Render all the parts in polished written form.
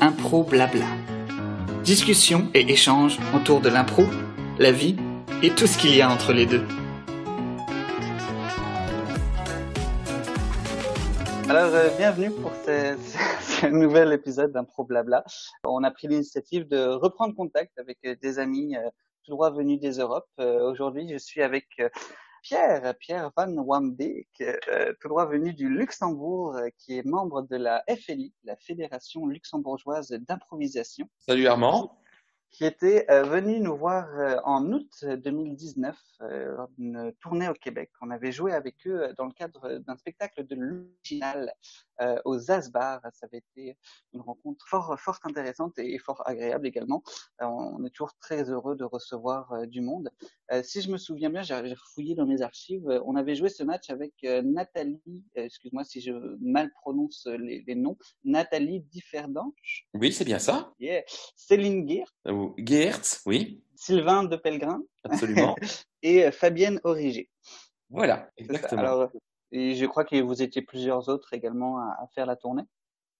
Impro blabla. Discussion et échange autour de l'impro, la vie et tout ce qu'il y a entre les deux. Alors, bienvenue pour ce nouvel épisode d'Impro blabla. On a pris l'initiative de reprendre contact avec des amis tout droit venus des Europes. Aujourd'hui, je suis avec Pierre Van Wambeek, tout droit venu du Luxembourg, qui est membre de la FLI, la Fédération luxembourgeoise d'improvisation. Salut Armand. Qui était venu nous voir en août 2019 lors d'une tournée au Québec. On avait joué avec eux dans le cadre d'un spectacle de l'original aux Zasbar. Ça avait été une rencontre fort intéressante et fort agréable également. On est toujours très heureux de recevoir du monde. Si je me souviens bien, j'ai fouillé dans mes archives, on avait joué ce match avec Nathalie, excuse-moi si je mal prononce les noms, Nathalie Differdange. Oui, c'est bien ça. Yeah. Céline Geert. Geert, oui. Sylvain de Pellegrin. Absolument. Et Fabienne Origer. Voilà, exactement. Alors, et je crois que vous étiez plusieurs autres également à faire la tournée.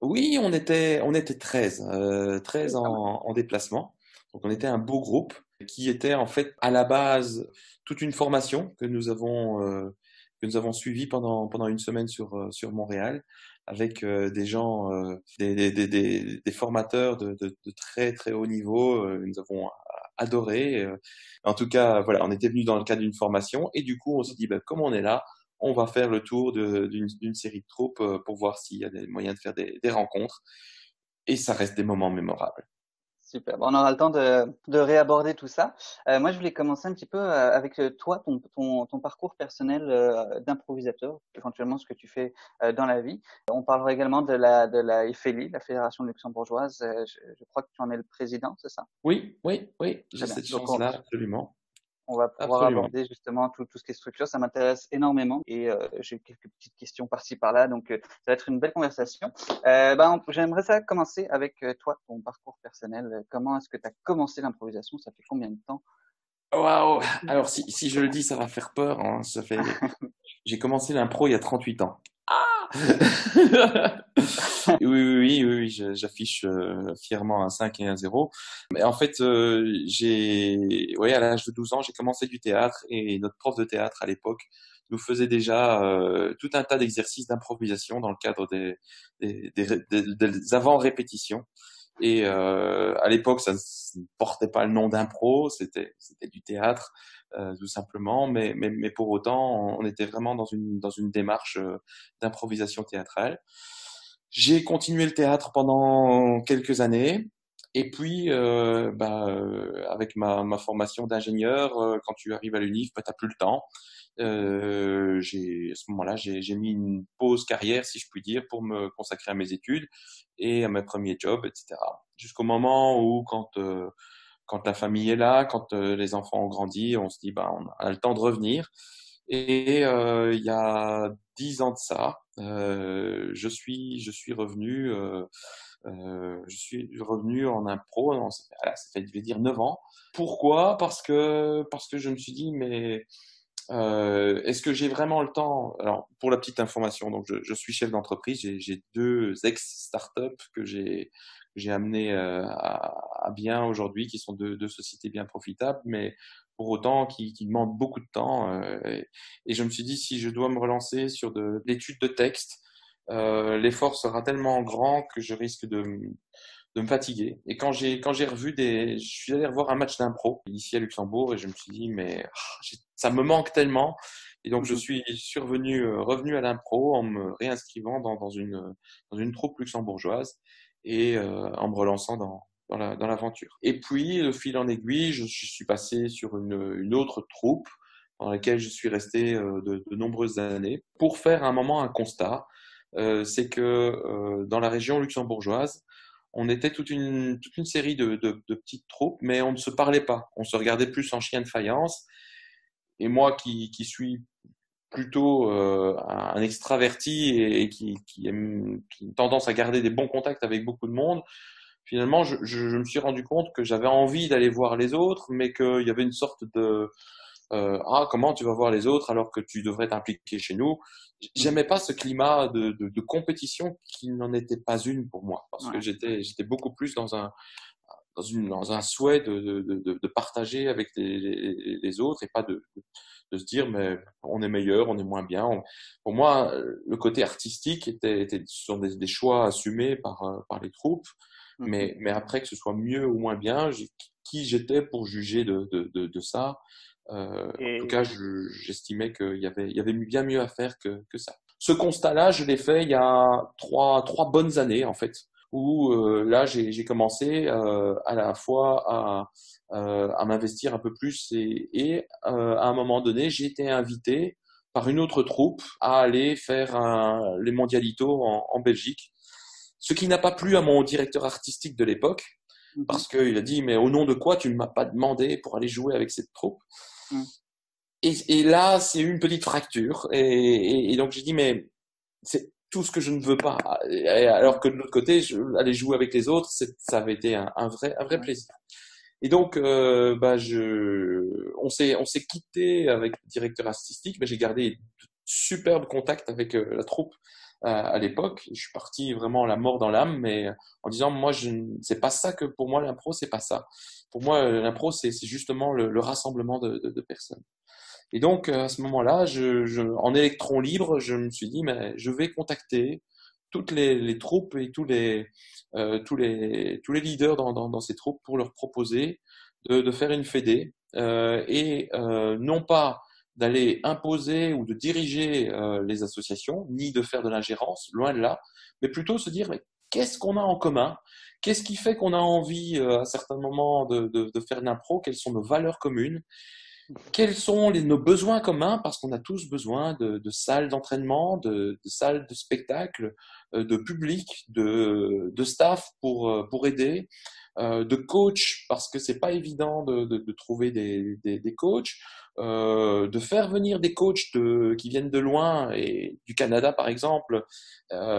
Oui, on était 13 en déplacement. Donc on était un beau groupe qui était en fait à la base toute une formation que nous avons suivie pendant une semaine sur Montréal avec des gens, des formateurs de très très haut niveau. Nous avons adoré. En tout cas, voilà, on était venus dans le cadre d'une formation et du coup on s'est dit, comme on est là, on va faire le tour d'une série de troupes pour voir s'il y a des moyens de faire des rencontres. Et ça reste des moments mémorables. Super. Bon, on aura le temps de réaborder tout ça. Moi, je voulais commencer un petit peu avec toi, ton parcours personnel d'improvisateur, éventuellement ce que tu fais dans la vie. On parlera également de la FLI, la Fédération luxembourgeoise. Je crois que tu en es le président, c'est ça? Oui. J'ai cette chance-là, absolument. On va pouvoir aborder justement tout ce qui est structure. Ça m'intéresse énormément et j'ai quelques petites questions par-ci par-là. Donc, ça va être une belle conversation. J'aimerais ça commencer avec toi, ton parcours personnel. Comment est-ce que tu as commencé l'improvisation? Ça fait combien de temps? Waouh! Alors, si je le dis, ça va faire peur. Hein. J'ai commencé l'impro il y a 38 ans. Ah! Oui, j'affiche fièrement un 5 et un 0. Mais en fait, à l'âge de 12 ans, j'ai commencé du théâtre et notre prof de théâtre à l'époque nous faisait déjà tout un tas d'exercices d'improvisation dans le cadre des avant-répétitions. Et à l'époque, ça ne portait pas le nom d'impro, c'était du théâtre tout simplement, mais pour autant, on était vraiment dans une démarche d'improvisation théâtrale. J'ai continué le théâtre pendant quelques années. Et puis, avec ma formation d'ingénieur, quand tu arrives à l'UNIF, t'as plus le temps. À ce moment-là, j'ai mis une pause carrière, si je puis dire, pour me consacrer à mes études et à mes premiers jobs, etc. Jusqu'au moment où, quand la famille est là, quand les enfants ont grandi, on se dit, on a le temps de revenir. Et il y a 10 ans de ça, je suis revenu en impro. Ça fait, je vais dire, 9 ans. Pourquoi? Parce que je me suis dit, mais est-ce que j'ai vraiment le temps? Alors, pour la petite information, donc je suis chef d'entreprise. J'ai 2 ex-startups que j'ai amené à bien aujourd'hui, qui sont deux sociétés bien profitables, mais pour autant qui demandent beaucoup de temps. Et je me suis dit, si je dois me relancer sur de l'étude de texte, l'effort sera tellement grand que je risque de me fatiguer. Et quand j'ai revu je suis allé revoir un match d'impro ici à Luxembourg et je me suis dit, mais ça me manque tellement. Et donc je suis revenu à l'impro en me réinscrivant dans une troupe luxembourgeoise et en me relançant dans l'aventure. Et puis, de fil en aiguille, je suis passé sur une autre troupe dans laquelle je suis resté de nombreuses années pour faire à un moment un constat. C'est que dans la région luxembourgeoise, on était toute une série de petites troupes, mais on ne se parlait pas. On se regardait plus en chien de faïence. Et moi, qui suis plutôt un extraverti et qui a une tendance à garder des bons contacts avec beaucoup de monde, finalement, je me suis rendu compte que j'avais envie d'aller voir les autres, mais qu'il y avait une sorte de comment tu vas voir les autres alors que tu devrais t'impliquer chez nous. J'aimais pas ce climat de compétition qui n'en était pas une pour moi, parce que Ouais. j'étais beaucoup plus dans un souhait de partager avec les autres et pas de se dire mais on est meilleur, on est moins bien. Pour moi, le côté artistique ce sont des choix assumés par les troupes, Mhm. mais après que ce soit mieux ou moins bien, qui j'étais pour juger de ça. En tout cas, Et j'estimais qu'il y avait bien mieux à faire que ça. Ce constat-là, je l'ai fait il y a trois bonnes années en fait, où là j'ai commencé à la fois à m'investir un peu plus et à un moment donné j'ai été invité par une autre troupe à aller faire les mondialitos en Belgique, ce qui n'a pas plu à mon directeur artistique de l'époque Mhm. parce qu'il a dit mais au nom de quoi tu ne m'as pas demandé pour aller jouer avec cette troupe. Mhm. Et là, c'est une petite fracture. Et donc, j'ai dit, mais c'est tout ce que je ne veux pas. Alors que de l'autre côté, aller jouer avec les autres, ça avait été un vrai Ouais. plaisir. Et donc, on s'est quitté avec le directeur artistique, mais j'ai gardé de superbes contacts avec la troupe à l'époque. Je suis parti vraiment la mort dans l'âme, mais en disant, moi, c'est pas ça que pour moi l'impro, c'est pas ça. Pour moi, l'impro, c'est justement le rassemblement de personnes. Et donc, à ce moment-là, en électron libre, je me suis dit, mais je vais contacter toutes les troupes et tous les leaders dans ces troupes pour leur proposer de faire une fédé non pas d'aller imposer ou de diriger les associations, ni de faire de l'ingérence, loin de là, mais plutôt se dire, mais qu'est-ce qu'on a en commun? Qu'est-ce qui fait qu'on a envie à certains moments de faire de l'impro? Quelles sont nos valeurs communes? Quels sont nos besoins communs? Parce qu'on a tous besoin de salles d'entraînement, de salles de spectacle, de public, de staff pour aider, de coach, parce que c'est pas évident de trouver des coachs, de faire venir des coachs qui viennent de loin et du Canada par exemple.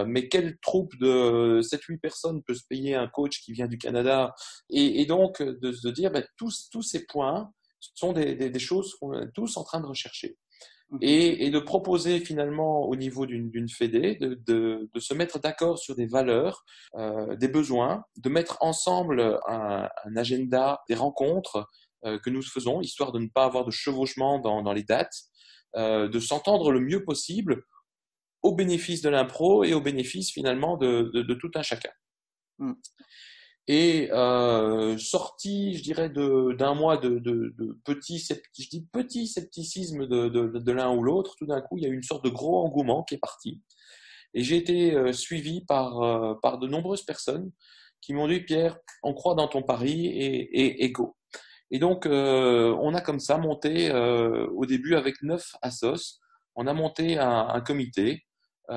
Mais quelle troupe de 7-8 personnes peut se payer un coach qui vient du Canada? Et donc de se dire, ben, tous ces points sont des choses qu'on est tous en train de rechercher. Mhm. Et de proposer finalement au niveau d'une fédé de se mettre d'accord sur des valeurs, des besoins, de mettre ensemble un agenda, des rencontres que nous faisons, histoire de ne pas avoir de chevauchement dans les dates, de s'entendre le mieux possible au bénéfice de l'impro et au bénéfice finalement de tout un chacun. Mhm. Et sorti, je dirais, d'un mois de petit scepticisme de l'un ou l'autre, tout d'un coup, il y a eu une sorte de gros engouement qui est parti. Et j'ai été suivi par de nombreuses personnes qui m'ont dit, Pierre, on croit dans ton pari et go. Et donc, on a comme ça monté, au début avec 9 assos, on a monté un comité où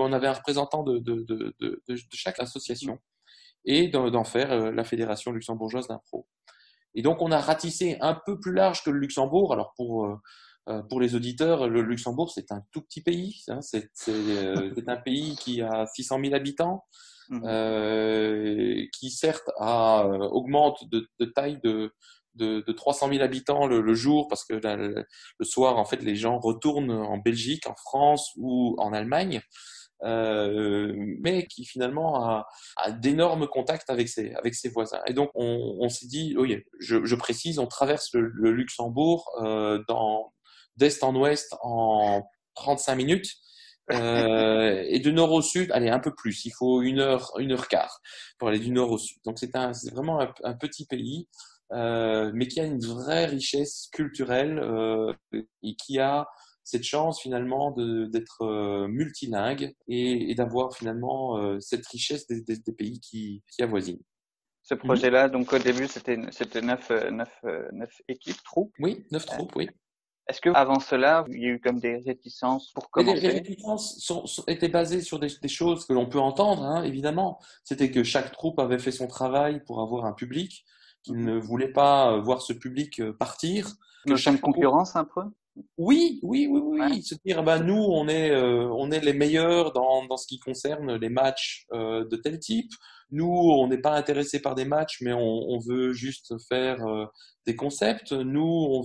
on avait un représentant de chaque association et d'en faire la Fédération luxembourgeoise d'impro. Et donc, on a ratissé un peu plus large que le Luxembourg. Alors, pour les auditeurs, le Luxembourg, c'est un tout petit pays. Hein, c'est un pays qui a 600 000 habitants, Mhm. qui certes augmente de taille de 300 000 habitants le jour, parce que le soir, en fait, les gens retournent en Belgique, en France ou en Allemagne. Mais qui finalement a d'énormes contacts avec ses voisins. Et donc on s'est dit, oui, je précise, on traverse le Luxembourg d'est en ouest en 35 minutes. Et de nord au sud, allez, un peu plus. Il faut une heure quart pour aller du nord au sud. Donc c'est vraiment un petit pays, mais qui a une vraie richesse culturelle et qui a cette chance finalement d'être multilingue et d'avoir finalement cette richesse des pays qui avoisinent. Ce Mhm. projet-là, donc au début, c'était neuf équipes, troupes. Oui, 9 Euh, troupes, oui. Est-ce que avant cela, il y a eu comme des réticences pour Mais les commencer? réticences étaient basées sur des choses que l'on peut entendre, hein, évidemment. C'était que chaque troupe avait fait son travail pour avoir un public, qu'il Mhm. ne voulait pas voir ce public partir, que Notion de chaque troupe concurrence un peu? Ouais, oui. Se dire, bah, nous, on est les meilleurs dans ce qui concerne les matchs de tel type. Nous, on n'est pas intéressé par des matchs, mais on veut juste faire des concepts. Nous,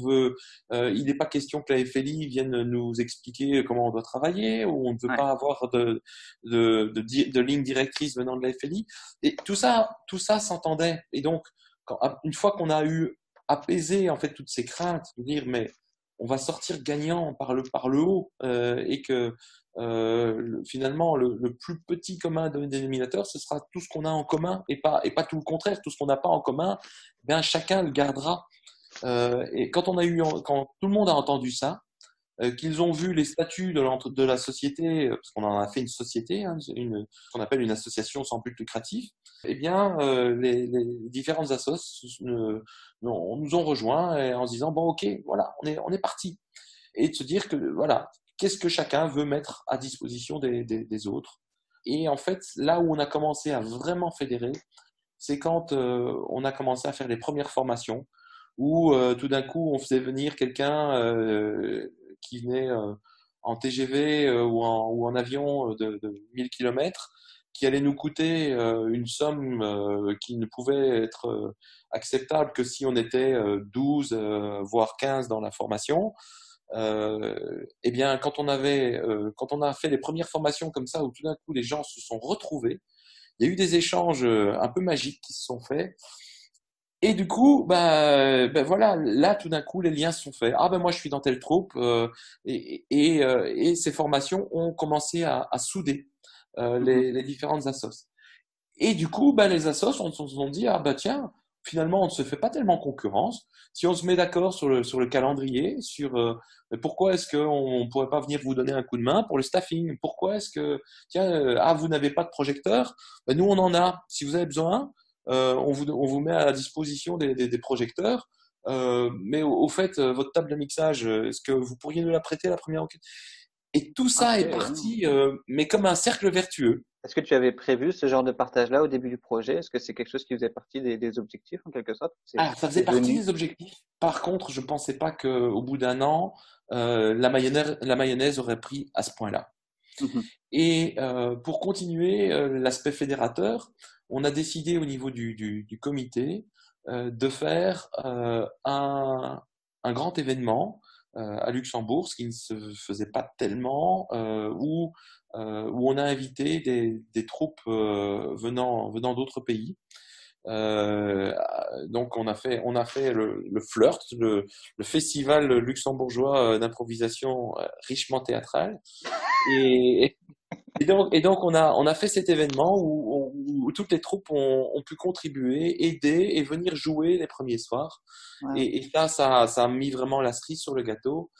il n'est pas question que la FLI vienne nous expliquer comment on doit travailler, ou on ne veut ouais, pas avoir de ligne directrice venant de la FLI. Et tout ça s'entendait. Et donc, une fois qu'on a eu apaisé en fait toutes ces craintes, de dire mais on va sortir gagnant par le haut et que finalement le plus petit commun dénominateur ce sera tout ce qu'on a en commun et pas tout le contraire, tout ce qu'on n'a pas en commun, eh bien chacun le gardera. Et quand tout le monde a entendu ça, qu'ils ont vu les statuts de la société, parce qu'on en a fait une société, hein, ce qu'on appelle une association sans but lucratif, eh bien, les différentes assos nous ont rejoints en se disant, bon, ok, voilà, on est parti. Et de se dire que, voilà, qu'est-ce que chacun veut mettre à disposition des autres. Et en fait, là où on a commencé à vraiment fédérer, c'est quand on a commencé à faire les premières formations, où tout d'un coup, on faisait venir quelqu'un qui venait en TGV ou en avion de 1000 km, qui allait nous coûter une somme qui ne pouvait être acceptable que si on était 12, voire 15 dans la formation. Eh bien, quand on a fait les premières formations comme ça, où tout d'un coup les gens se sont retrouvés, il y a eu des échanges un peu magiques qui se sont faits. Et du coup, bah voilà, là tout d'un coup les liens se sont faits. Ah ben moi je suis dans telle troupe et ces formations ont commencé à souder mhm, les différentes assos. Et du coup, bah, les assos on se sont dit ah bah tiens, finalement on ne se fait pas tellement concurrence. Si on se met d'accord sur le calendrier, sur pourquoi est-ce qu'on ne pourrait pas venir vous donner un coup de main pour le staffing? Pourquoi est-ce que tiens vous n'avez pas de projecteur? Bah, nous on en a. Si vous avez besoin, on vous met à la disposition des projecteurs. Mais au fait, votre table de mixage, est-ce que vous pourriez nous la prêter la première occasion? Et tout ça ok. est parti, mais comme un cercle vertueux. Est-ce que tu avais prévu ce genre de partage-là au début du projet? Est-ce que c'est quelque chose qui faisait partie des objectifs en quelque sorte? Alors, ça C'est faisait partie venu. des objectifs. Par contre, je ne pensais pas qu'au bout d'un an, la mayonnaise aurait pris à ce point-là. Mhm, Et pour continuer l'aspect fédérateur, on a décidé au niveau du comité de faire un grand événement à Luxembourg, ce qui ne se faisait pas tellement, où on a invité des troupes venant d'autres pays. Euh, donc on a fait le Flirt, le festival luxembourgeois d'improvisation richement théâtral. Et, et donc on a fait cet événement où toutes les troupes ont pu contribuer, aider et venir jouer les premiers soirs. ouais, Et ça a mis vraiment la cerise sur le gâteau.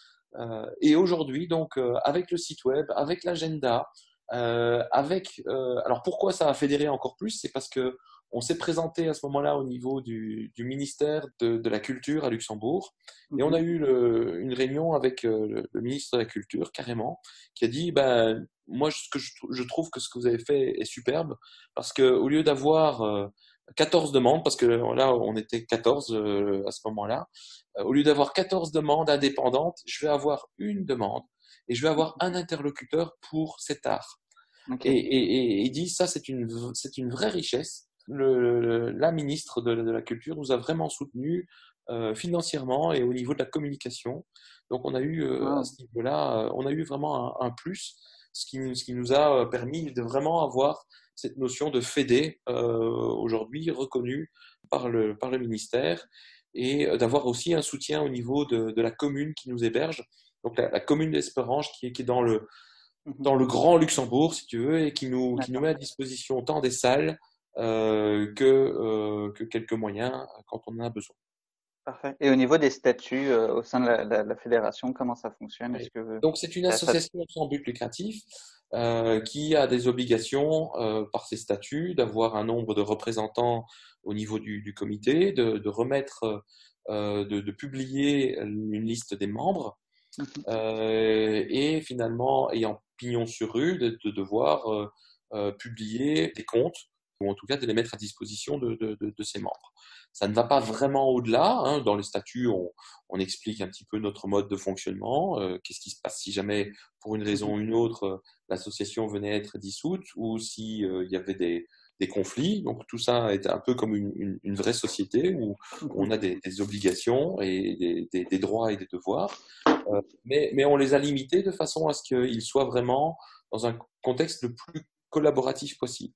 Et aujourd'hui, donc, avec le site web, avec l'agenda, alors pourquoi ça a fédéré encore plus? C'est parce que on s'est présenté à ce moment-là au niveau du ministère de la Culture à Luxembourg. Et on mhm, a eu une réunion avec le ministre de la Culture, carrément, qui a dit, ben, moi, je trouve que ce que vous avez fait est superbe, parce que au lieu d'avoir 14 demandes, parce que là, on était 14 à ce moment-là, au lieu d'avoir 14 demandes indépendantes, je vais avoir une demande et je vais avoir un interlocuteur pour cet art. ok. Et il dit, ça, c'est une vraie richesse. La ministre de la Culture nous a vraiment soutenus financièrement et au niveau de la communication. Donc, on a eu à Wow. ce niveau-là, on a eu vraiment un plus, ce qui nous a permis de vraiment avoir cette notion de fédé aujourd'hui reconnue par le ministère et d'avoir aussi un soutien au niveau de la commune qui nous héberge. Donc, la commune d'Esperange qui est Mhm, dans le grand Luxembourg, si tu veux, et qui nous d'accord. met à disposition tant des salles que quelques moyens quand on en a besoin. Parfait. Et au niveau des statuts au sein de la fédération, comment ça fonctionne? Est-ce Oui. que Donc, c'est une ça... association sans but lucratif qui a des obligations par ses statuts d'avoir un nombre de représentants au niveau du comité, de remettre, de publier une liste des membres Mhm, et finalement, ayant pignon sur rue, de devoir publier des comptes ou en tout cas de les mettre à disposition de ses membres. Ça ne va pas vraiment au-delà, hein. Dans les statuts, on explique un petit peu notre mode de fonctionnement, qu'est-ce qui se passe si jamais, pour une raison ou une autre, l'association venait à être dissoute, ou si il y avait des conflits. Donc tout ça est un peu comme une vraie société où on a des obligations et des droits et des devoirs, mais on les a limités de façon à ce qu'ils soient vraiment dans un contexte le plus collaboratif possible.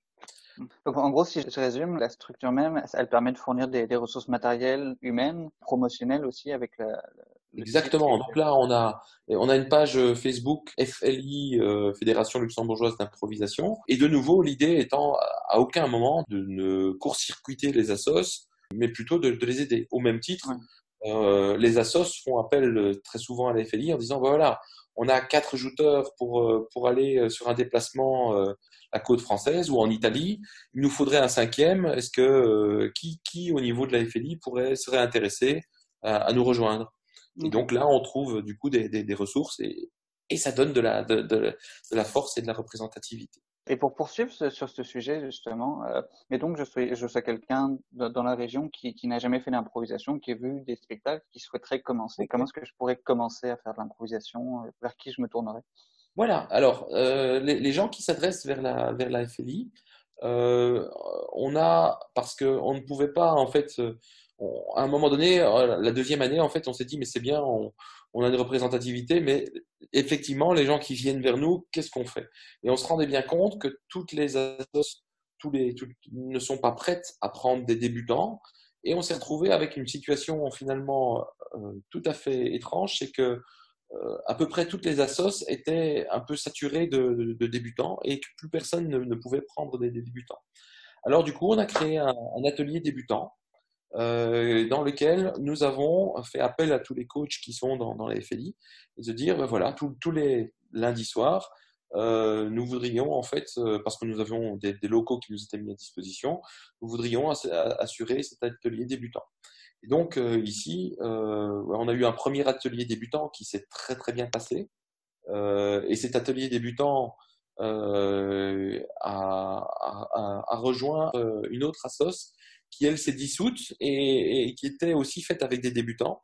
Donc, en gros, si je résume, la structure même, elle permet de fournir des ressources matérielles, humaines, promotionnelles aussi avec le site. Exactement. Donc là, on a une page Facebook FLI, Fédération luxembourgeoise d'improvisation. Et de nouveau, l'idée étant à aucun moment de ne court-circuiter les assos, mais plutôt de les aider. Au même titre, les assos font appel très souvent à la FLI en disant, bah voilà, on a 4 jouteurs pour aller sur un déplacement à côte française ou en Italie. Il nous faudrait un 5e. Est-ce que qui au niveau de la FLI serait intéressé à nous rejoindre? Et donc là, on trouve du coup des ressources et ça donne de la force et de la représentativité. Et pour poursuivre sur ce sujet justement, mais donc je sois quelqu'un dans la région qui n'a jamais fait d'improvisation, qui a vu des spectacles, qui souhaiterait commencer. Comment est-ce que je pourrais commencer à faire de l'improvisation? Vers qui je me tournerais? Voilà. Alors, les gens qui s'adressent vers la FLI, parce qu'on ne pouvait pas, en fait, à un moment donné, la deuxième année, en fait, on s'est dit, mais c'est bien, on a une représentativité, mais effectivement, les gens qui viennent vers nous, qu'est-ce qu'on fait? Et on se rendait bien compte que toutes les assos, ne sont pas prêtes à prendre des débutants. Et on s'est retrouvé avec une situation finalement tout à fait étrange, c'est que à peu près toutes les assos étaient un peu saturées de débutants et que plus personne ne pouvait prendre des débutants. Alors du coup, on a créé un atelier débutant dans lequel nous avons fait appel à tous les coachs qui sont dans la FLI et de dire, ben voilà, tous les lundis soirs, nous voudrions en fait, parce que nous avions des locaux qui nous étaient mis à disposition, nous voudrions assurer cet atelier débutant. Et donc ici, on a eu un premier atelier débutant qui s'est très très bien passé. Et cet atelier débutant a rejoint une autre assoce qui, elle, s'est dissoute et qui était aussi faite avec des débutants.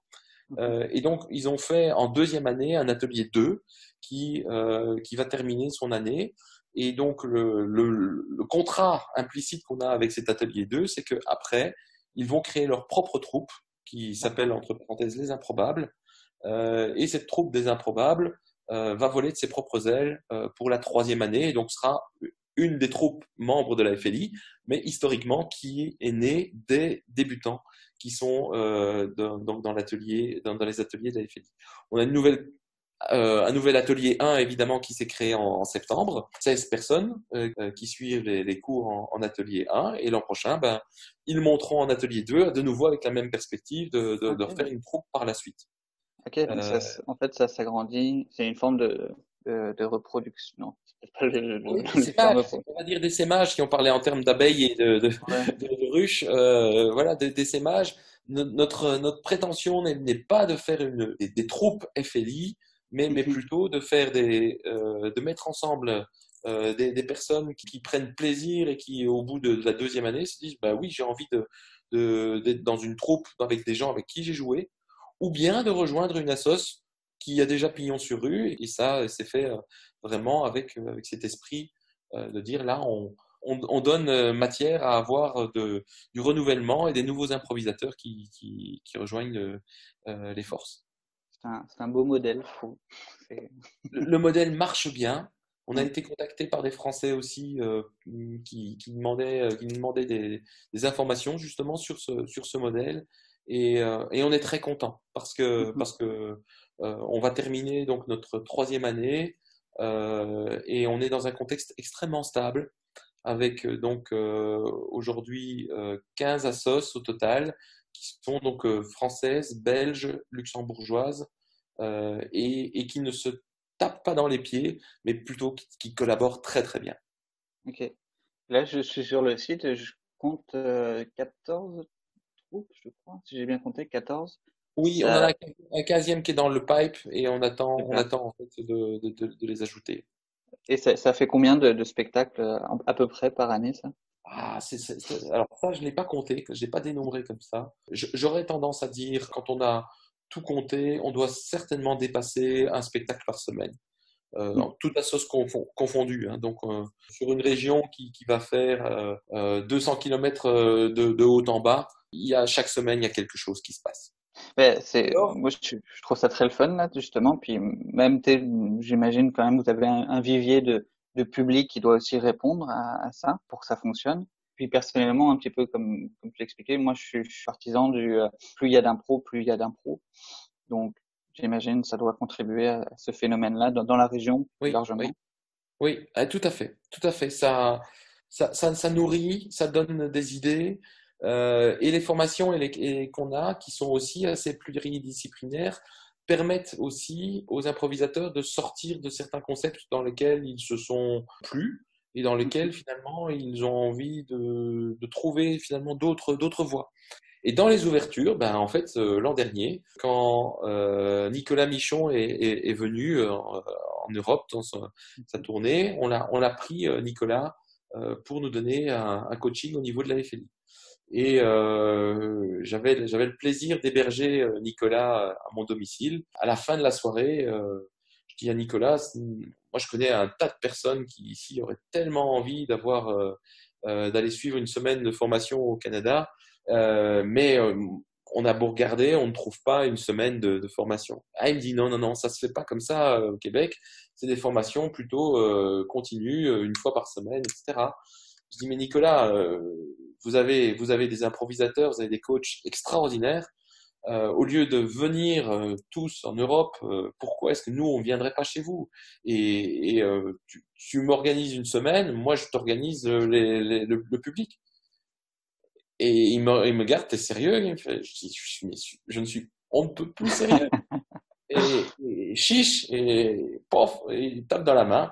Et donc, ils ont fait en deuxième année un atelier 2 qui va terminer son année. Et donc, le contrat implicite qu'on a avec cet atelier 2, c'est qu'après, ils vont créer leur propre troupe qui s'appelle, entre parenthèses, Les Improbables. Et cette troupe des Improbables va voler de ses propres ailes pour la troisième année et donc sera une des troupes membres de la FLI, mais historiquement qui est née des débutants qui sont dans l'atelier, dans les ateliers de la FLI. On a un nouvel atelier 1 évidemment qui s'est créé en septembre, 16 personnes qui suivent les cours en atelier 1 et l'an prochain, ils monteront en atelier 2 de nouveau avec la même perspective de refaire une troupe par la suite. Ok, donc en fait, ça s'agrandit. C'est une forme de reproduction. Non, c'est pas Oui, des le terme. sémages, on va dire des sémages qui ont parlé en termes d'abeilles et Ouais. de ruches, voilà, des sémages. Notre prétention n'est pas de faire des troupes FLI, mais plutôt de faire de mettre ensemble des personnes qui prennent plaisir et qui, au bout de la deuxième année, se disent, bah oui, j'ai envie d'être dans une troupe avec des gens avec qui j'ai joué, ou bien de rejoindre une assoce qui a déjà pignon sur rue, et ça, c'est fait vraiment avec cet esprit de dire là, on donne matière à avoir du renouvellement et des nouveaux improvisateurs qui rejoignent les forces. C'est un beau modèle, je trouve. C'est- Le modèle marche bien. On a Ouais. été contacté par des Français aussi qui nous demandaient des informations justement sur ce modèle et on est très content parce que on va terminer donc notre troisième année et on est dans un contexte extrêmement stable avec donc aujourd'hui 15 assos au total qui sont donc françaises, belges, luxembourgeoises et qui ne se tapent pas dans les pieds, mais plutôt qui collaborent très très bien. Ok. Là, je suis sur le site et je compte 14 troupes, je crois, si j'ai bien compté, 14. Oui, on en Ça, a un 15e qui est dans le pipe et on super. attend en fait de les ajouter. Et ça fait combien de spectacles à peu près par année, ça? Alors ça, je ne l'ai pas compté, je l'ai pas dénombré comme ça. J'aurais tendance à dire, quand on a tout compté, on doit certainement dépasser un spectacle par semaine. Toute la sauce confondue, hein. Donc, sur une région qui va faire 200 km de haut en bas, chaque semaine, il y a quelque chose qui se passe. Mais Alors, moi, je trouve ça très le fun, là, justement. Puis même, j'imagine quand même, vous avez un vivier de public qui doit aussi répondre à ça pour que ça fonctionne. Puis personnellement, un petit peu comme tu l'expliquais, moi, je suis partisan plus il y a d'impro, plus il y a d'impro. Donc, j'imagine ça doit contribuer à ce phénomène-là dans la région plus oui, oui, largement. oui, tout à fait, tout à fait. Ça nourrit, ça donne des idées. Et les formations qu'on a, qui sont aussi assez pluridisciplinaires, permettent aussi aux improvisateurs de sortir de certains concepts dans lesquels ils se sont plu et dans lesquels finalement ils ont envie de trouver finalement d'autres voies. Et dans les ouvertures, ben, en fait, l'an dernier, quand Nicolas Michon est venu en Europe dans sa tournée, on a pris Nicolas pour nous donner un coaching au niveau de la FLI. Et j'avais le plaisir d'héberger Nicolas à mon domicile. À la fin de la soirée, je dis à Nicolas, moi je connais un tas de personnes qui ici auraient tellement envie d'aller suivre une semaine de formation au Canada, mais on a beau regarder, on ne trouve pas une semaine de formation. Ah, il me dit non, non, non, ça se fait pas comme ça au Québec. C'est des formations plutôt continues, une fois par semaine, etc. Je dis, mais Nicolas, vous avez des improvisateurs, vous avez des coachs extraordinaires. Au lieu de venir tous en Europe, pourquoi est-ce que nous, on ne viendrait pas chez vous? Et tu m'organises une semaine, moi, je t'organise le public. Et il me garde, t'es sérieux? Je dis, je ne suis, on ne peut plus sérieux. Et chiche, et pof, et il tape dans la main.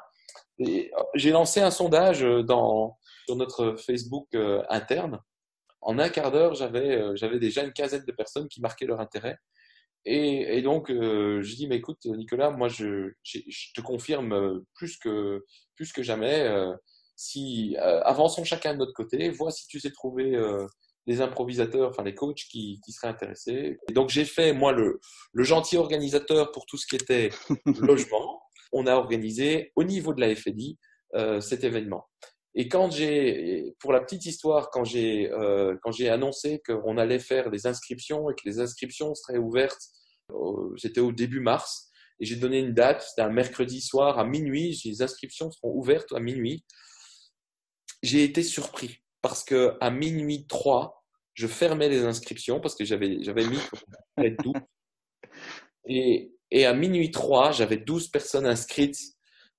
Et j'ai lancé un sondage sur notre Facebook interne. En un quart d'heure, j'avais déjà une quinzaine de personnes qui marquaient leur intérêt. Et donc, je dis, mais écoute, Nicolas, moi, je te confirme plus que jamais, si avançons chacun de notre côté, vois si tu sais trouver des improvisateurs, enfin les coachs qui seraient intéressés. Et donc, j'ai fait, moi, le gentil organisateur pour tout ce qui était logement. On a organisé au niveau de la FNI cet événement. Et pour la petite histoire, quand j'ai annoncé qu'on allait faire des inscriptions et que les inscriptions seraient ouvertes, c'était au début mars, et j'ai donné une date, c'était un mercredi soir à minuit, les inscriptions seront ouvertes à minuit. J'ai été surpris parce que à minuit 3, je fermais les inscriptions parce que j'avais mis près de 12. Et à minuit 3, j'avais 12 personnes inscrites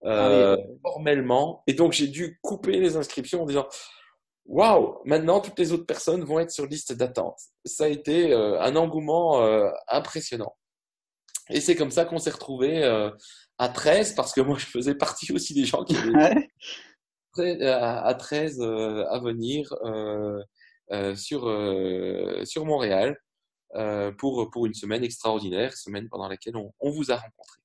Ah oui, formellement. Et donc, j'ai dû couper les inscriptions en disant, waouh, maintenant toutes les autres personnes vont être sur liste d'attente. Ça a été un engouement impressionnant. Et c'est comme ça qu'on s'est retrouvé à 13, parce que moi, je faisais partie aussi des gens qui avaient ouais. à 13 à venir sur Montréal pour une semaine extraordinaire, semaine pendant laquelle on vous a rencontré.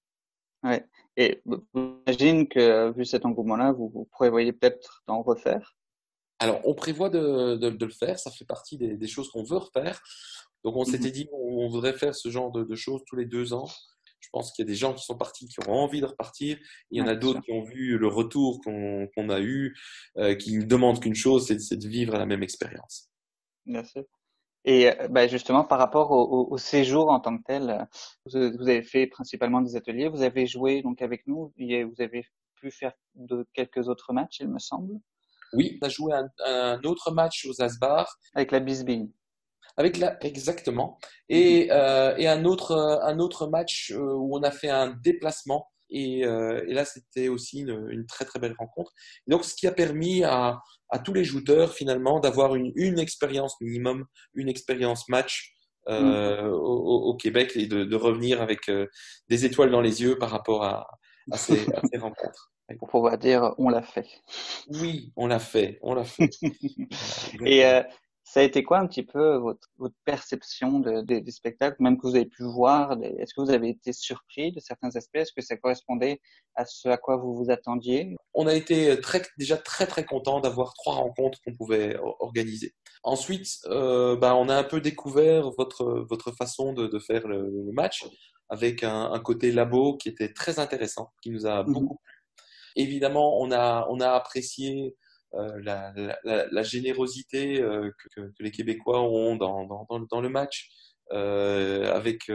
Ouais. Et j'imagine que, vu cet engouement-là, vous prévoyez peut-être d'en refaire. Alors, on prévoit de le faire, ça fait partie des choses qu'on veut refaire. Donc, on Mhm. s'était dit on voudrait faire ce genre de choses tous les 2 ans. Je pense qu'il y a des gens qui sont partis, qui ont envie de repartir. Il y en Ouais, a bien d'autres sûr, qui ont vu le retour qu'on a eu, qui ne demandent qu'une chose, c'est de vivre la même expérience. bien sûr. Et bah, justement, par rapport au séjour en tant que tel, vous avez fait principalement des ateliers, vous avez joué donc avec nous, et vous avez pu faire quelques autres matchs, il me semble, Oui, on a joué un autre match aux Asbars. avec la Bisbee. Exactement. Mhm. Et un autre match où on a fait un déplacement. Et là, c'était aussi une très très belle rencontre. Et donc, ce qui a permis à tous les jouteurs finalement d'avoir une expérience minimum, une expérience match Mm. au Québec, et de revenir avec des étoiles dans les yeux par rapport à ces rencontres. Pour pouvoir dire, on l'a fait. Oui, on l'a fait, on l'a fait. Voilà, Et exactement. Ça a été quoi un petit peu votre perception des spectacles, même que vous avez pu voir? Est-ce que vous avez été surpris de certains aspects? Est-ce que ça correspondait à ce à quoi vous vous attendiez? On a été déjà très très content d'avoir 3 rencontres qu'on pouvait organiser. Ensuite, on a un peu découvert votre façon de faire le match avec un côté labo qui était très intéressant, qui nous a Mhm. beaucoup plu. Évidemment, on a apprécié la générosité que les Québécois ont dans le match, avec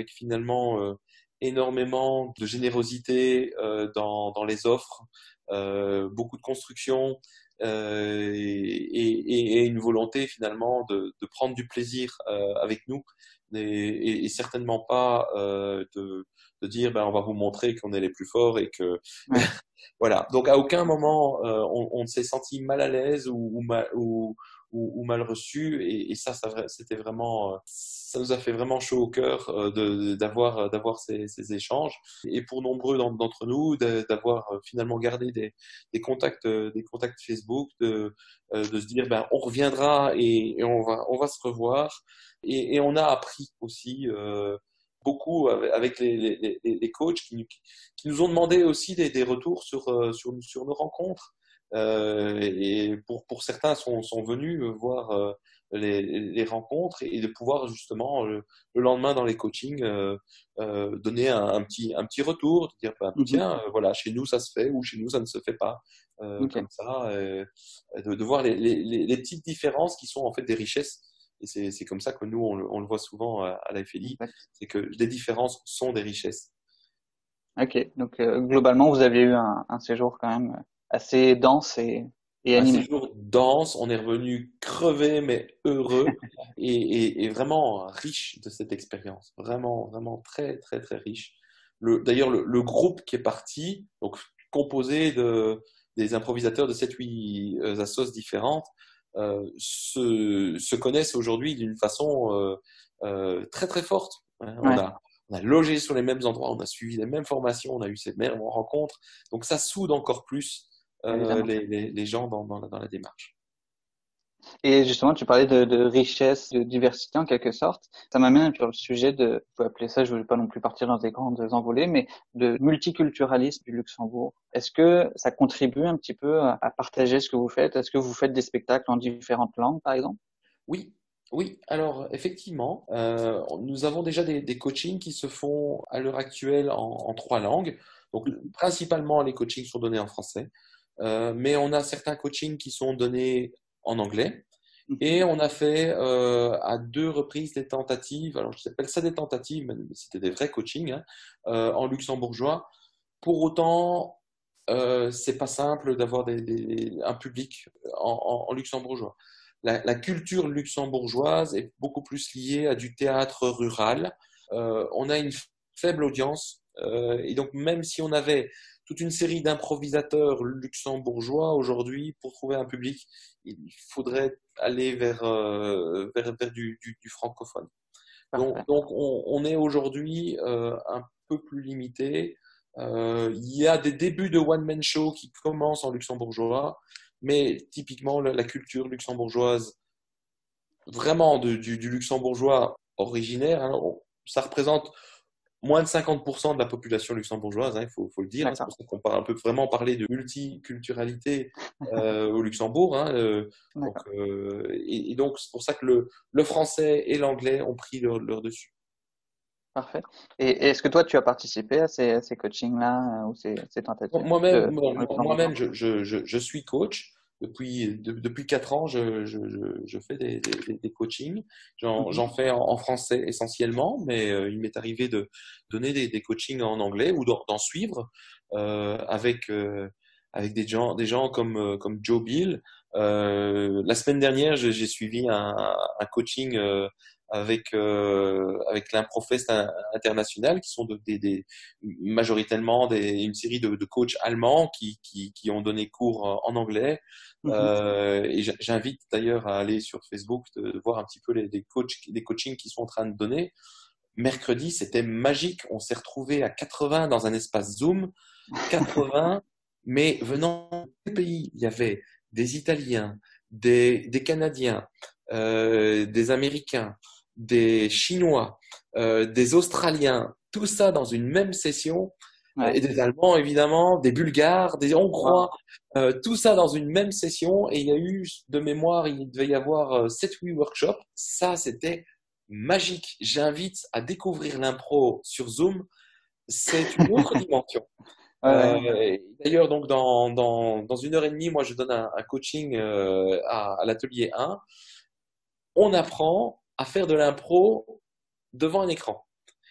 finalement énormément de générosité dans les offres, beaucoup de construction et une volonté finalement de prendre du plaisir avec nous et certainement pas de dire ben, on va vous montrer qu'on est les plus forts et que Ouais. voilà. Donc à aucun moment on ne s'est senti mal à l'aise ou mal reçu et c'était vraiment ça nous a fait vraiment chaud au cœur d'avoir ces échanges et pour nombreux d'entre nous d'avoir finalement gardé des contacts Facebook de se dire ben on reviendra et on va se revoir et on a appris aussi beaucoup avec les coachs qui nous ont demandé aussi des retours sur nos rencontres. Et pour certains sont venus voir les rencontres et de pouvoir justement le lendemain dans les coachings donner un petit retour, de dire bah, Mhm. tiens voilà chez nous ça se fait ou chez nous ça ne se fait pas Ok. comme ça de voir les petites différences qui sont en fait des richesses et c'est comme ça que nous on le voit souvent à la FLI, Exact. c'est que les différences sont des richesses. Ok. Donc globalement, vous aviez eu un séjour quand même assez dense et Un animé. séjour dense, on est revenu crevé mais heureux et vraiment riche de cette expérience. Vraiment, vraiment très, très, très riche. D'ailleurs, le groupe qui est parti, donc composé des improvisateurs de 7-8 assos différentes, se connaissent aujourd'hui d'une façon très, très forte. Hein. Ouais, On a logé sur les mêmes endroits, on a suivi les mêmes formations, on a eu ces mêmes rencontres. Donc ça soude encore plus évidemment. les gens dans la démarche. Et justement, tu parlais de richesse, de diversité en quelque sorte. Ça m'amène sur le sujet de, on peut appeler ça, je ne veux pas non plus partir dans des grandes envolées, mais de multiculturalisme du Luxembourg. Est-ce que ça contribue un petit peu à partager ce que vous faites? Est-ce que vous faites des spectacles en différentes langues, par exemple? Oui, oui. Alors effectivement, nous avons déjà des coachings qui se font à l'heure actuelle en 3 langues. Donc principalement les coachings sont donnés en français, mais on a certains coachings qui sont donnés en anglais. Mhm. Et on a fait à 2 reprises des tentatives, alors je appelle ça des tentatives, mais c'était des vrais coachings, hein, en luxembourgeois. Pour autant, c'est pas simple d'avoir un public en luxembourgeois. La culture luxembourgeoise est beaucoup plus liée à du théâtre rural. On a une faible audience et donc même si on avait toute une série d'improvisateurs luxembourgeois aujourd'hui pour trouver un public, il faudrait aller vers du francophone. Parfait. Donc on est aujourd'hui un peu plus limité. Il y a des débuts de one-man show qui commencent en luxembourgeois, mais typiquement la culture luxembourgeoise, vraiment du luxembourgeois originaire, hein, ça représente moins de 50% de la population luxembourgeoise, hein, faut le dire. Hein, c'est D'accord. pour ça qu'on parle un peu vraiment parler de multiculturalité au Luxembourg. Hein, D'accord. et donc c'est pour ça que le français et l'anglais ont pris leur dessus. Parfait. Et est-ce que toi, tu as participé à ces coachings-là ou ces tentatives Moi-même, en luxembourgeois? je suis coach. Depuis 4 ans, je fais des coachings. Mhm. J'en fais en français essentiellement, mais il m'est arrivé de donner des coachings en anglais ou d'en suivre avec des gens comme Joe Bill. La semaine dernière, j'ai suivi un coaching avec l'Improfest international, qui sont majoritairement une série de coachs allemands qui ont donné cours en anglais. Mhm. Et j'invite d'ailleurs à aller sur Facebook de voir un petit peu des coachings qui sont en train de donner. Mercredi, c'était magique. On s'est retrouvés à 80 dans un espace Zoom. 80, mais venant des pays. Il y avait des Italiens, des Canadiens, des Américains, des Chinois, des Australiens, tout ça dans une même session, et Ouais. des Allemands évidemment, des Bulgares, des Wow. Hongrois, tout ça dans une même session. Et il y a eu, de mémoire, il devait y avoir 7-8 workshops. Ça, c'était magique. J'invite à découvrir l'impro sur Zoom. C'est une autre dimension. Ouais, ouais. D'ailleurs, donc dans 1 heure et demie, moi je donne un coaching à l'atelier 1. On apprend à faire de l'impro devant un écran.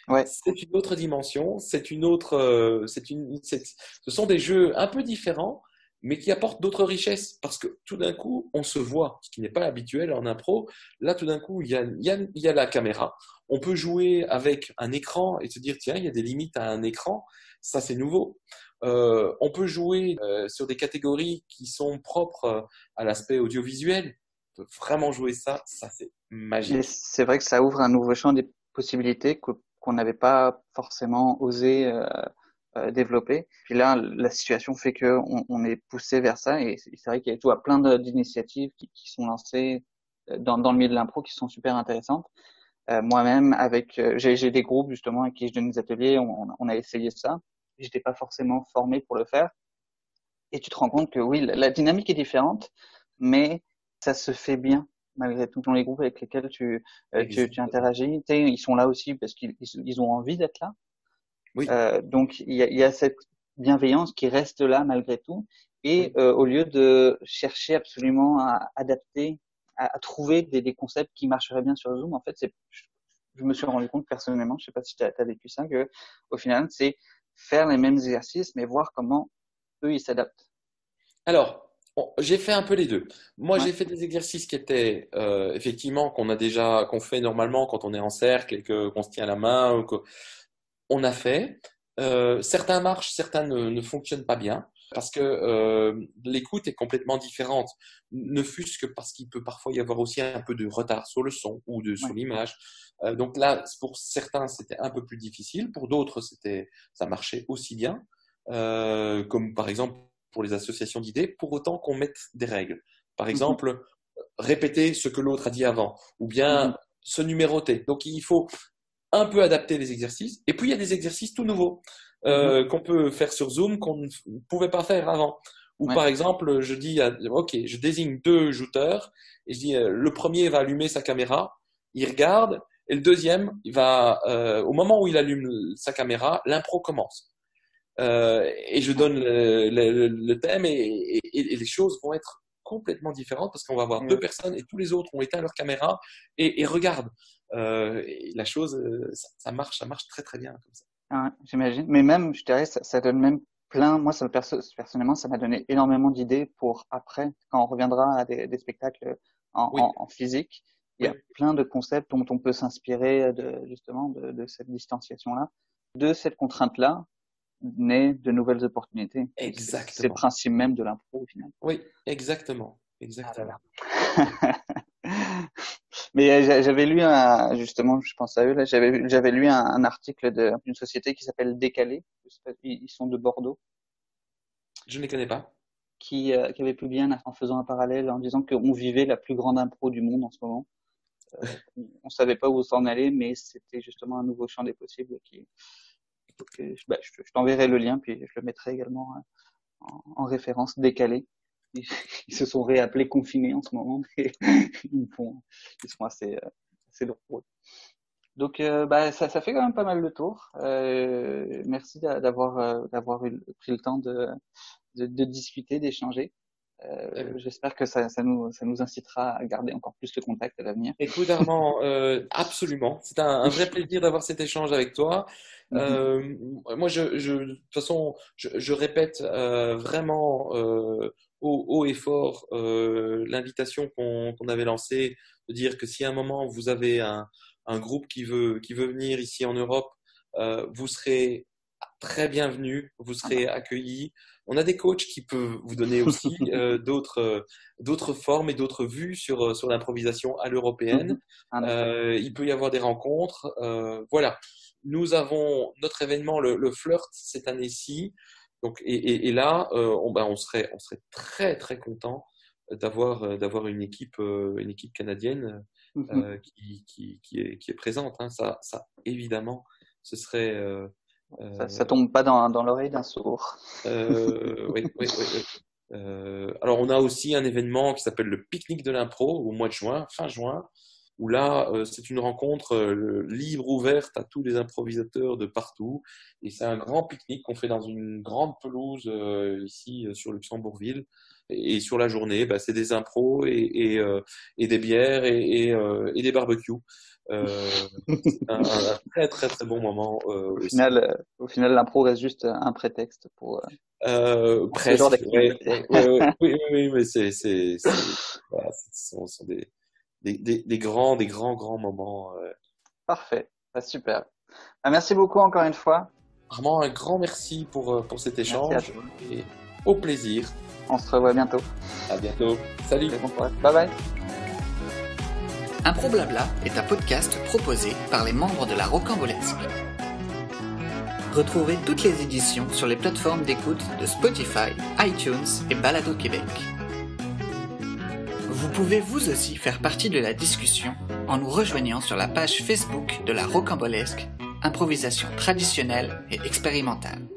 Ouais. C'est une autre dimension, c'est une autre, ce sont des jeux un peu différents, mais qui apportent d'autres richesses parce que tout d'un coup, on se voit, ce qui n'est pas habituel en impro. Là, tout d'un coup, il y a la caméra. On peut jouer avec un écran et se dire, tiens, il y a des limites à un écran. Ça, c'est nouveau. On peut jouer sur des catégories qui sont propres à l'aspect audiovisuel. On peut vraiment jouer ça. Ça, c'est Et magique. c'est vrai que ça ouvre un nouveau champ des possibilités qu'on n'avait pas forcément osé développer. Puis là, la situation fait que on est poussé vers ça et c'est vrai qu'il y a tout à plein d'initiatives qui sont lancées dans le milieu de l'impro qui sont super intéressantes. Moi-même, j'ai des groupes justement avec qui je donne des ateliers, on a essayé ça. J'étais pas forcément formé pour le faire. Et tu te rends compte que oui, la dynamique est différente, mais ça se fait bien malgré tout dans les groupes avec lesquels tu Exactement. interagis. Tu sais, ils sont là aussi parce qu'ils ont envie d'être là. Oui. Donc il y a cette bienveillance qui reste là malgré tout. Et Oui. au lieu de chercher absolument à adapter, à trouver des concepts qui marcheraient bien sur Zoom, en fait, je me suis rendu compte personnellement, je sais pas si tu as vécu ça, que au final, c'est faire les mêmes exercices, mais voir comment eux ils s'adaptent. Alors, j'ai fait un peu les deux. Moi, Ouais. j'ai fait des exercices qui étaient effectivement qu'on fait normalement quand on est en cercle et qu'on se tient la main ou qu'on a fait. Certains marchent, certains ne fonctionnent pas bien parce que l'écoute est complètement différente. Ne fût-ce que parce qu'il peut parfois y avoir aussi un peu de retard sur le son ou sur Ouais. l'image. Donc là, pour certains, c'était un peu plus difficile. Pour d'autres, ça marchait aussi bien. Comme par exemple pour les associations d'idées, pour autant qu'on mette des règles. Par Mhm. exemple, répéter ce que l'autre a dit avant, ou Mhm. bien se numéroter. Donc il faut un peu adapter les exercices. Et puis il y a des exercices tout nouveaux Mhm. qu'on peut faire sur Zoom qu'on ne pouvait pas faire avant. Ou Ouais. par exemple, je dis, ok, je désigne 2 jouteurs et je dis, le premier va allumer sa caméra, il regarde, et le deuxième, au moment où il allume sa caméra, l'impro commence. Et je Ouais. donne le thème et les choses vont être complètement différentes parce qu'on va avoir Et, 2 personnes et tous les autres ont éteint leur caméra et regardent. Et la chose, ça marche très très bien comme ça. ouais, j'imagine. Mais même, je dirais, ça donne même plein. Moi, personnellement, ça m'a donné énormément d'idées pour après, quand on reviendra à des spectacles Oui, en physique. Il y a oui, plein de concepts dont on peut s'inspirer justement de cette distanciation-là, de cette contrainte-là, naît de nouvelles opportunités. Et c'est le exactement. principe même de l'impro au final. Oui, exactement, Ah là exactement. là. Mais j'avais lu justement, je pense à eux là, j'avais lu un article d'une société qui s'appelle Décalé. Je sais pas, ils sont de Bordeaux, Je ne les connais pas. qui avait publié en faisant un parallèle en disant qu'on vivait la plus grande impro du monde en ce moment. On savait pas où s'en aller, mais c'était justement un nouveau champ des possibles je t'enverrai le lien, puis je le mettrai également en référence. Décalé. Ils, ils se sont réappelés confinés en ce moment, mais ils sont assez drôles. Donc, ça fait quand même pas mal de tours. Merci d'avoir pris le temps de discuter, d'échanger. Euh, J'espère que ça nous incitera à garder encore plus le contact à l'avenir. Écoute Armand, absolument. C'est un vrai plaisir d'avoir cet échange avec toi. Mhm. Moi, de toute façon, je répète vraiment haut et fort l'invitation qu'on avait lancée, de dire que si à un moment vous avez un groupe qui veut venir ici en Europe, vous serez très bienvenue, vous Ah bah. serez accueillis. On a des coachs qui peuvent vous donner aussi d'autres formes et d'autres vues sur l'improvisation à l'européenne. Mhm. En effet. Il peut y avoir des rencontres. Voilà. Nous avons notre événement, le Flirt, cette année-ci. Donc, et là, on serait très, très content d'avoir une équipe canadienne qui est présente. Hein. Ça, évidemment, ce serait. Ça tombe pas dans l'oreille d'un sourd. Oui, oui, oui, oui. Alors, on a aussi un événement qui s'appelle le pique-nique de l'impro au mois de juin, fin juin, où là, c'est une rencontre libre, ouverte à tous les improvisateurs de partout. Et c'est un grand pique-nique qu'on fait dans une grande pelouse ici sur Luxembourgville. Et sur la journée, c'est des impros et des bières et des barbecues. C'est un très, très, très bon moment aussi. Au final, l'impro reste juste un prétexte pour ce Presque, genre d'activité. oui, mais voilà, ce sont des grands moments. Parfait, super. Merci beaucoup encore une fois. Vraiment un grand merci pour cet Merci à échange toi. et au plaisir. On se revoit bientôt. À bientôt. Salut. Bon courage. Bye bye. Impro Blabla est un podcast proposé par les membres de la Rocambolesque. Retrouvez toutes les éditions sur les plateformes d'écoute de Spotify, iTunes et Balado Québec. Vous pouvez vous aussi faire partie de la discussion en nous rejoignant sur la page Facebook de la Rocambolesque, improvisation traditionnelle et expérimentale.